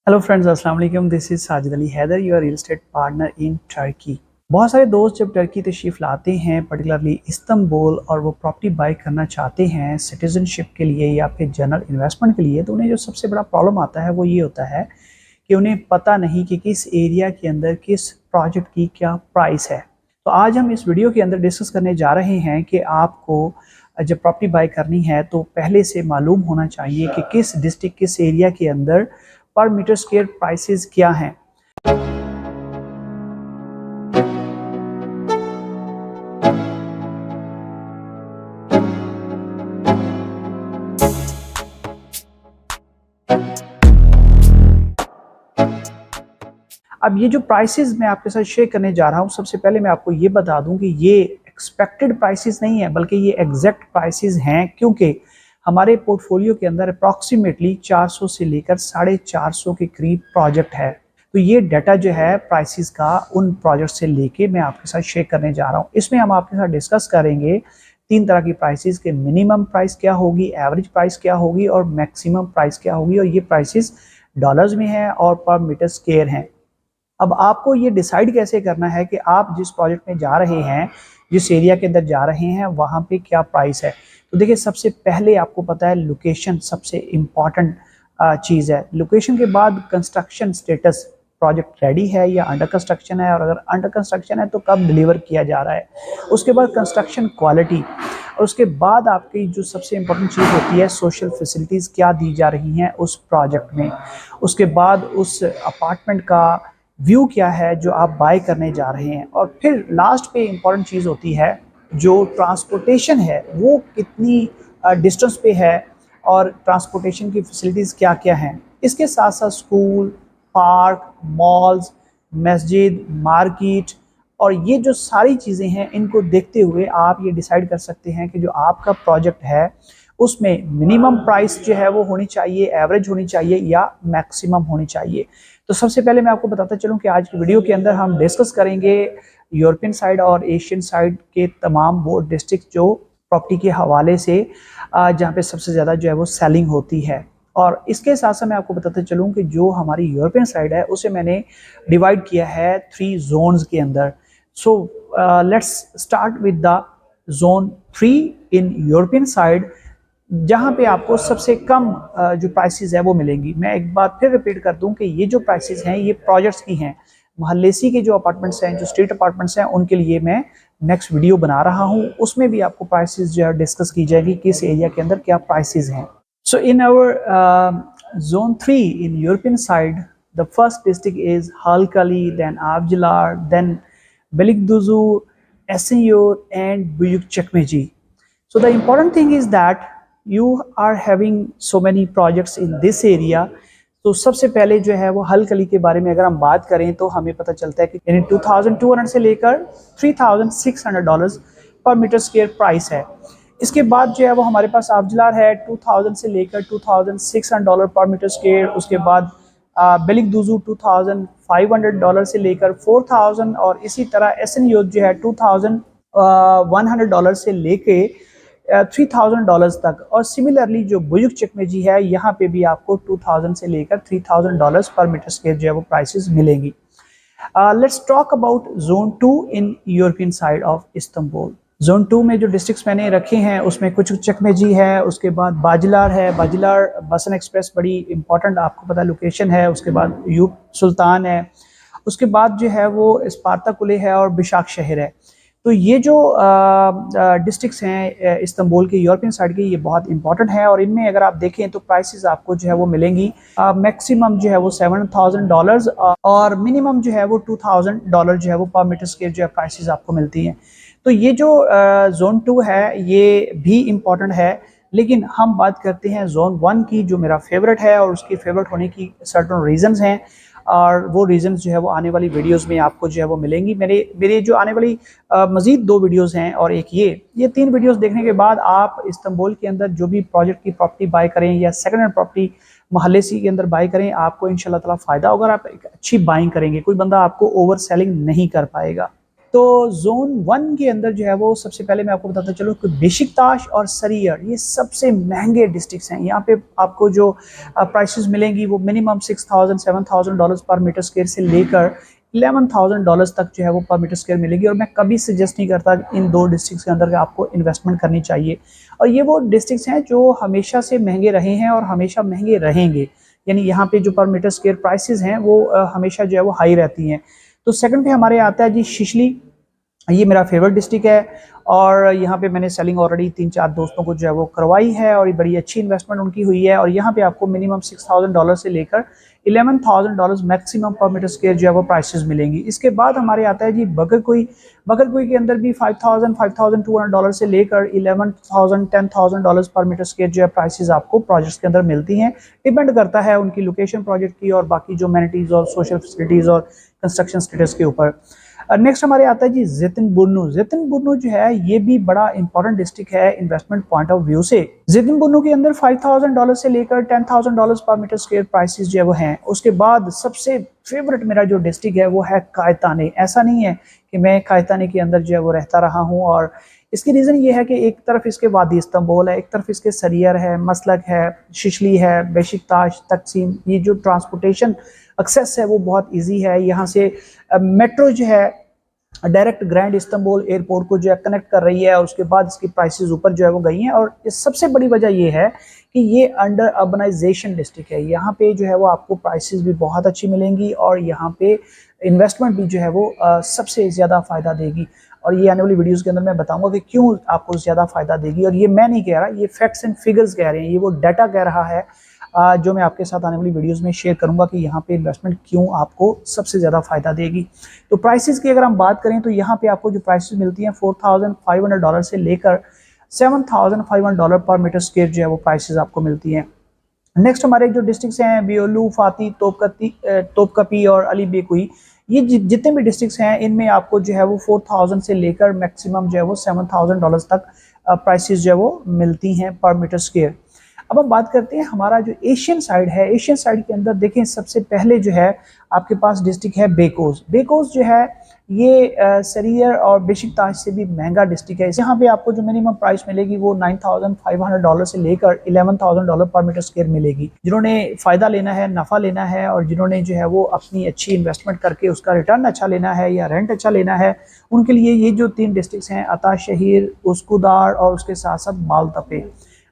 Hello friends, अस्सलाम वालेकुम। This is Sajid Ali Haider, your real estate partner in Turkey. बहुत सारे दोस्त जब टर्की तशरीफ़ लाते हैं, पर्टिकुलरली इस्तांबुल, और वो प्रॉपर्टी बाई करना चाहते हैं सिटीज़नशिप के लिए या फिर जनरल इन्वेस्टमेंट के लिए, तो उन्हें जो सबसे बड़ा प्रॉब्लम आता है वो ये होता है कि उन्हें पता नहीं कि किस एरिया के अंदर किस प्रोजेक्ट की क्या प्राइस है। तो आज हम इस वीडियो के अंदर डिस्कस करने जा रहे हैं कि आपको जब प्रॉपर्टी बाई करनी है तो पहले से मालूम होना चाहिए कि किस डिस्ट्रिक्ट किस एरिया के अंदर पर मीटर स्क्वायर प्राइसेस क्या हैं। अब ये जो प्राइसेस मैं आपके साथ शेयर करने जा रहा हूँ, सबसे पहले मैं आपको ये बता दूं कि ये एक्सपेक्टेड प्राइसेस नहीं है, बल्कि ये एग्जैक्ट प्राइसेस हैं, क्योंकि हमारे पोर्टफोलियो के अंदर अप्रॉक्सीमेटली 400 से लेकर 450 के करीब प्रोजेक्ट है। तो ये डाटा जो है प्राइसेस का उन प्रोजेक्ट से लेके मैं आपके साथ शेयर करने जा रहा हूँ। इसमें हम आपके साथ डिस्कस करेंगे तीन तरह की प्राइसेस के, मिनिमम प्राइस क्या होगी, एवरेज प्राइस क्या होगी और मैक्सिमम प्राइस क्या होगी, और ये प्राइसेस डॉलर्स में है और पर मीटर स्क्वायर हैं। अब आपको ये डिसाइड कैसे करना है कि आप जिस प्रोजेक्ट में जा रहे हैं, जिस एरिया के अंदर जा रहे हैं, वहाँ पे क्या प्राइस है। तो देखिए, सबसे पहले आपको पता है लोकेशन सबसे इम्पॉर्टेंट चीज़ है। लोकेशन के बाद कंस्ट्रक्शन स्टेटस, प्रोजेक्ट रेडी है या अंडर कंस्ट्रक्शन है, और अगर अंडर कंस्ट्रक्शन है तो कब डिलीवर किया जा रहा है। उसके बाद कंस्ट्रक्शन क्वालिटी, और उसके बाद आपकी जो सबसे इम्पोर्टेंट चीज़ होती है सोशल फैसिलिटीज़ क्या दी जा रही हैं उस प्रोजेक्ट में। उसके बाद उस अपार्टमेंट का व्यू क्या है जो आप बाय करने जा रहे हैं। और फिर लास्ट पे इम्पॉर्टेंट चीज़ होती है जो ट्रांसपोर्टेशन है, वो कितनी डिस्टेंस पे है और ट्रांसपोर्टेशन की फैसिलिटीज़ क्या क्या हैं। इसके साथ साथ स्कूल, पार्क, मॉल्स, मस्जिद, मार्केट, और ये जो सारी चीज़ें हैं, इनको देखते हुए आप ये डिसाइड कर सकते हैं कि जो आपका प्रोजेक्ट है उसमें मिनिमम प्राइस जो है वो होनी चाहिए, एवरेज होनी चाहिए या मैक्सिमम होनी चाहिए। तो सबसे पहले मैं आपको बताता चलूं कि आज की वीडियो के अंदर हम डिस्कस करेंगे यूरोपियन साइड और एशियन साइड के तमाम वो डिस्ट्रिक्ट जो प्रॉपर्टी के हवाले से जहाँ पे सबसे ज़्यादा जो है वो सेलिंग होती है। और इसके साथ साथ मैं आपको बताते चलूँ कि जो हमारी यूरोपियन साइड है उसे मैंने डिवाइड किया है 3 जोन्स के अंदर। So let's start with the zone 3 in European side, जहाँ पे आपको सबसे कम जो प्राइसेस है वो मिलेंगी। मैं एक बार फिर रिपीट कर दूं कि ये जो प्राइसेस हैं ये प्रोजेक्ट्स की हैं। महल्लेसी के जो अपार्टमेंट्स हैं, जो स्ट्रीट अपार्टमेंट्स हैं, उनके लिए मैं नेक्स्ट वीडियो बना रहा हूँ। उसमें भी आपको प्राइसेस जो है डिस्कस की जाएगी, किस एरिया के अंदर क्या प्राइसेस हैं। So in our zone 3 in European side, the first district is Halkali, then Avcılar, then Beylikdüzü, Esenyurt and Büyükçekmece. So the important thing is that you are having so many projects in this area. तो सबसे पहले जो है वो हल कली के बारे में अगर हम बात करें तो हमें पता चलता है कि यानी 2200 से लेकर $3600 पर मीटर स्क्वायर प्राइस है। इसके बाद जो है वो हमारे पास Avcılar है 2000 से लेकर $2600 पर मीटर स्क्वायर। उसके बाद Beylikdüzü $2500 से लेकर 4000, और इसी तरह Esenyurt जो है $2100 से लेके $3000 तक। और सिमिलरली जो Büyükçekmece है, यहाँ पे भी आपको 2000 से लेकर $3000 पर मीटर स्क्वायर जो है वो प्राइसेस मिलेंगी। Let's talk about zone 2 in European side of Istanbul. Zone 2 में जो डिस्ट्रिक्ट्स मैंने रखे हैं उसमें कुछ चकमेजी है, उसके बाद Bağcılar है। Bağcılar बसन एक्सप्रेस बड़ी इंपॉर्टेंट आपको पता लोकेशन है। उसके बाद यूप सुल्तान है। उसके बाद जो है वो स्पार्ता कुले है और बिशाक शहर है। तो ये जो डिस्ट्रिक्ट्स हैं इस्तांबुल के यूरोपियन साइड के, ये बहुत इंपॉर्टेंट है। और इनमें अगर आप देखें तो प्राइसेस आपको जो है वो मिलेंगी, मैक्सिमम जो है वो $7000 और मिनिमम जो है वो $2000 जो है वो पर मीटर स्क्वायर जो है प्राइसेस आपको मिलती हैं। तो ये जो जोन 2 है ये भी इम्पॉर्टेंट है, लेकिन हम बात करते हैं जोन 1 की, जो मेरा फेवरेट है। और उसकी फेवरेट होने की सर्टेन रीजंस हैं, और वो रीजंस जो है वो आने वाली वीडियोस में आपको जो है वो मिलेंगी। मेरे जो आने वाली मज़ीद 2 वीडियोस हैं और एक ये 3 वीडियोस देखने के बाद आप इस्तांबुल के अंदर जो भी प्रोजेक्ट की प्रॉपर्टी बाय करें या सेकंड हैंड प्रॉपर्टी महल्लेसी के अंदर बाय करें, आपको इंशाल्लाह ताला फ़ायदा होगा। आप एक अच्छी बाइंग करेंगे, कोई बंदा आपको ओवर सेलिंग नहीं कर पाएगा। तो जोन 1 के अंदर जो है वो सबसे पहले मैं आपको बताता चलूँ कि बेशिकताश और सरियर ये सबसे महंगे डिस्ट्रिक्ट्स हैं। यहाँ पे आपको जो प्राइसेस मिलेंगी वो मिनिमम $6,000-7,000 पर मीटर स्क्वायर से लेकर $11,000 तक जो है वो पर मीटर स्क्वायर मिलेगी। और मैं कभी सजेस्ट नहीं करता इन दो डिस्ट्रिक्ट्स के अंदर आपको इन्वेस्टमेंट करनी चाहिए। और ये वो डिस्ट्रिक्ट्स हैं जो हमेशा से महंगे रहे हैं और हमेशा महंगे रहेंगे, यानी यहाँ पे जो पर मीटर स्क्वायर प्राइसेस हैं वो हमेशा जो है वो हाई रहती हैं। तो सेकंड पे हमारे आता है जी शिशली। ये मेरा फेवरेट डिस्ट्रिक्ट है और यहाँ पे मैंने सेलिंग ऑलरेडी 3-4 दोस्तों को जो है वो करवाई है और ये बड़ी अच्छी इन्वेस्टमेंट उनकी हुई है। और यहाँ पे आपको मिनिमम $6,000 से लेकर $11,000 मैक्सिमम पर मीटर स्क्वायर जो है वो प्राइसेस मिलेंगी। इसके बाद हमारे आता है जी बगरकोई। बगरकोई के अंदर भी $5,200 से लेकर $11,000-10,000 पर मीटर स्क्वायर जो है प्राइसेस आपको प्रोजेक्ट्स के अंदर मिलती हैं। डिपेंड करता है उनकी लोकेशन प्रोजेक्ट की और बाकी जो एमेनिटीज़ और सोशल फैसिलिटीज़ और कंस्ट्रक्शन स्टेटस के ऊपर। नेक्स्ट हमारे आता है जी जितिन बुन्नू। जितिन बुन्नू जो है ये भी बड़ा इंपॉर्टेंट डिस्ट्रिक्ट है इन्वेस्टमेंट पॉइंट ऑफ व्यू से। जितिन बुन्नू के अंदर $5,000 से लेकर $10,000 पर मीटर स्क्वायर प्राइसेस जो है वो हैं। उसके बाद सबसे फेवरेट मेरा जो डिस्ट्रिक्ट है वो है कायताने। ऐसा नहीं है कि मैं कायताने के अंदर जो है वो रहता रहा हूँ, और इसकी रीज़न ये है कि एक तरफ इसके वादी इस्तांबुल है, एक तरफ इसके सरियर है, मसलक है, शिशली है, बेशिकताश, तकसीम। ये जो ट्रांसपोर्टेशन एक्सेस है वो बहुत इजी है। यहाँ से मेट्रो जो है डायरेक्ट ग्रैंड इस्तांबुल एयरपोर्ट को जो है कनेक्ट कर रही है और उसके बाद इसकी प्राइसेस ऊपर जो है वो गई हैं। और इस सबसे बड़ी वजह ये है कि ये अंडर अर्बनाइजेशन डिस्ट्रिक्ट है। यहाँ पे जो है वो आपको प्राइसेस भी बहुत अच्छी मिलेंगी और यहाँ पे इन्वेस्टमेंट भी जो है वो सबसे ज़्यादा फ़ायदा देगी। और ये आने वाली वीडियोस के अंदर मैं बताऊंगा कि क्यों आपको ज़्यादा फ़ायदा देगी। और ये मैं नहीं कह रहा, ये फैक्ट्स एंड फिगर्स कह रहे हैं, ये वो डाटा कह रहा है जो मैं आपके साथ आने वाली वीडियोस में शेयर करूंगा कि यहाँ पे इन्वेस्टमेंट क्यों आपको सबसे ज़्यादा फ़ायदा देगी। तो प्राइसेस की अगर हम बात करें तो यहाँ पे आपको जो प्राइसेस मिलती हैं $4,500 से लेकर $7,500 पर मीटर स्क्वायर जो है वो प्राइसेस आपको मिलती हैं। नेक्स्ट हमारे जो डिस्ट्रिक्ट्स हैं बियोलू, फाती, तोपकपी और अली बेकुई, ये जितने भी डिस्ट्रिक्ट्स हैं इनमें आपको जो है वो 4,000 से लेकर मैक्सिमम जो है वो $7,000 तक प्राइसेस जो है वो मिलती हैं पर मीटर स्क्वायर। अब हम बात करते हैं हमारा जो एशियन साइड है। एशियन साइड के अंदर देखें सबसे पहले जो है आपके पास डिस्ट्रिक्ट है बेकोस। बेकोस जो है ये सरियर और बेशिकताश से भी महंगा डिस्ट्रिक्ट है। यहाँ पे आपको जो मिनिमम प्राइस मिलेगी वो $9,500 से लेकर $11,000 पर मीटर स्क्वायर मिलेगी। जिन्होंने फ़ायदा लेना है, नफ़ा लेना है और जिन्होंने जो है वो अपनी अच्छी इन्वेस्टमेंट करके उसका रिटर्न अच्छा लेना है या रेंट अच्छा लेना है, उनके लिए ये जो 3 डिस्ट्रिक्ट हैं अता शहीर, उस्कुदार और उसके साथ साथ मालतपे।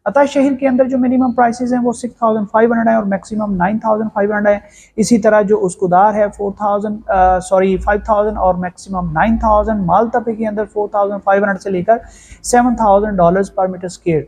अता शहर के अंदर जो मिनिमम प्राइसेस हैं वो 6,500 है और मैक्सिमम 9,500 है। इसी तरह जो उस्कुदार है 5,000 और मैक्सिमम 9,000। मालतपे के अंदर 4,500 से लेकर $7,000 पर मीटर स्क्वायर।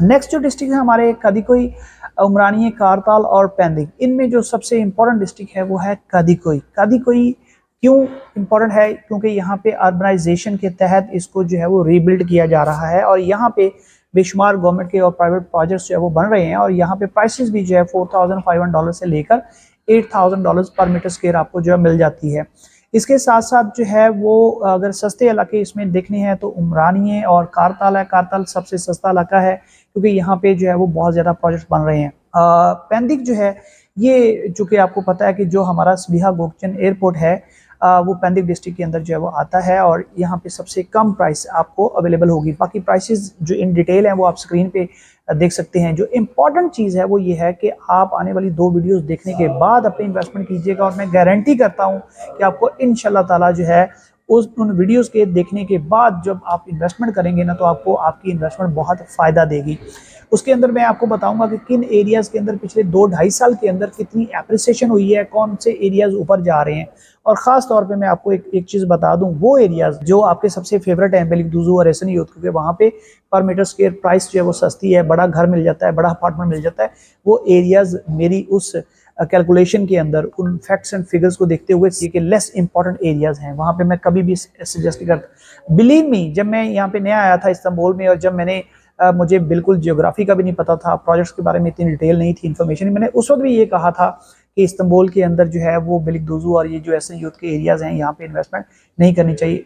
नेक्स्ट जो डिस्ट्रिक्ट है हमारे कदिकोई, उमरानी, कारताल और पैंदिक। इनमें जो सबसे इंपॉर्टेंट डिस्ट्रिक्ट है वो है कदिकोई। कदिकोई क्यों इम्पोर्टेंट है? क्योंकि यहाँ पे अर्बनाइजेशन के तहत इसको जो है वो रीबिल्ड किया जा रहा है और यहाँ पे बेशुमार गवर्नमेंट के और प्राइवेट प्रोजेक्ट्स जो है वो बन रहे हैं और यहाँ पे प्राइसेस भी जो है $4,500 से लेकर $8,000 पर मीटर स्क्वायर आपको जो है मिल जाती है। इसके साथ साथ जो है वो अगर सस्ते इलाके इसमें देखने हैं तो उमरानी और कारताल है। कारताल सबसे सस्ता इलाका है क्योंकि यहाँ पे जो है वो बहुत ज़्यादा प्रोजेक्ट बन रहे हैं। पैंदिक जो है ये चूँकि आपको पता है कि जो हमारा सबिहा गोकचन एयरपोर्ट है वो पैंदिक डिस्ट्रिक्ट के अंदर जो है वो आता है और यहाँ पे सबसे कम प्राइस आपको अवेलेबल होगी। बाकी प्राइसेस जो इन डिटेल हैं वो आप स्क्रीन पे देख सकते हैं। जो इम्पॉर्टेंट चीज़ है वो ये है कि आप आने वाली 2 वीडियोस देखने के बाद अपनी इन्वेस्टमेंट कीजिएगा और मैं गारंटी करता हूँ कि आपको इंशाल्लाह ताला जो है उन वीडियोस के देखने के बाद जब आप इन्वेस्टमेंट करेंगे ना तो आपको आपकी इन्वेस्टमेंट बहुत फ़ायदा देगी। उसके अंदर मैं आपको बताऊंगा कि किन एरियाज़ के अंदर पिछले 2-2.5 साल के अंदर कितनी एप्रिसिएशन हुई है, कौन से एरियाज़ ऊपर जा रहे हैं। और ख़ास तौर पे मैं आपको एक चीज़ बता दूं, वो एरियाज़ जो आपके सबसे फेवरेट हैं बेलिकदुज़ू और एहसन यूथ, क्योंकि वहाँ पे पर मीटर स्क्वायर प्राइस जो है वो सस्ती है, बड़ा घर मिल जाता है, बड़ा अपार्टमेंट मिल जाता है। वो एरियाज़ मेरी उस कैलकुलेशन के अंदर उन फैक्ट्स एंड फिगर्स को देखते हुए कि लेस इंपॉर्टेंट एरियाज़ हैं, वहाँ पे मैं कभी भी सजेस्ट नहीं करता। बिलीव मी, जब मैं यहाँ पे नया आया था इस्तांबुल में और जब मैंने मुझे बिल्कुल जियोग्राफी का भी नहीं पता था, प्रोजेक्ट्स के बारे में इतनी डिटेल नहीं थी, इन्फॉर्मेशन, मैंने उस वक्त भी ये कहा था कि इस्तांबुल के अंदर जो है वो बेलिकदुज़ू और ये जो एहसन यूथ के एरियाज़ हैं यहाँ पे इन्वेस्टमेंट नहीं करनी चाहिए।